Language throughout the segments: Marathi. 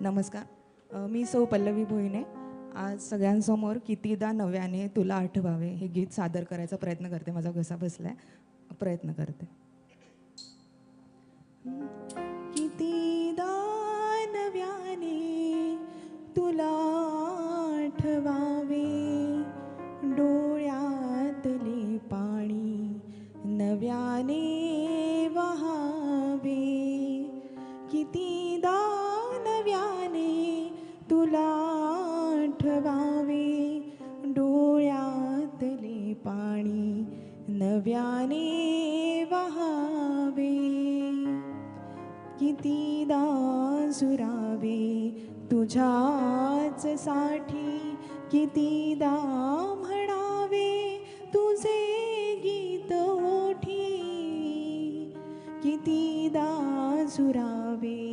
नमस्कार. मी सौ पल्लवी भोईने. आज सगळ्यांसमोर कितीदा नव्याने तुला आठवावे हे गीत सादर करायचा प्रयत्न करते. माझा घसा बसलाय, प्रयत्न करते. कितीदा नव्याने तुला आठवावे, डोळ्यातले पाणी नव्याने वहावे. कितीदा नव्याने तुला आठवावे, डोळ्यातले पाणी नव्याने वहावे. कितीदा सुरावे तुझ्याच साठी, कितीदा म्हणावे तुझे गीत ओठी. कितीदा सुरावे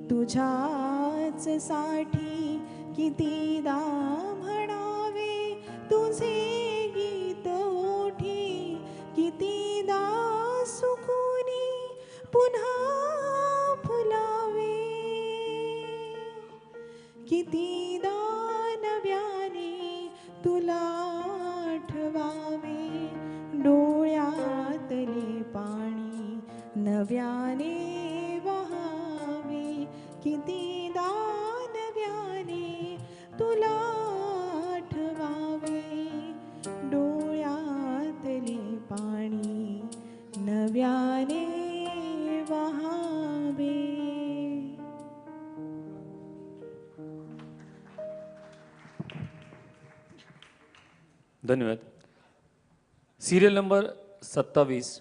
तुझ्याच साठी, कितीदा म्हणावे तुझे गीत ओठी. कितीदा सुकुनी पुन्हा फुलावे, कितीदा नव्याने तुला आठवावे, डोळ्यातले पाणी नव्याने वहावे. कितीदा नव्याने तुला आठवावे, डोळ्यातले पाणी नव्याने वहावे. धन्यवाद. Serial number 27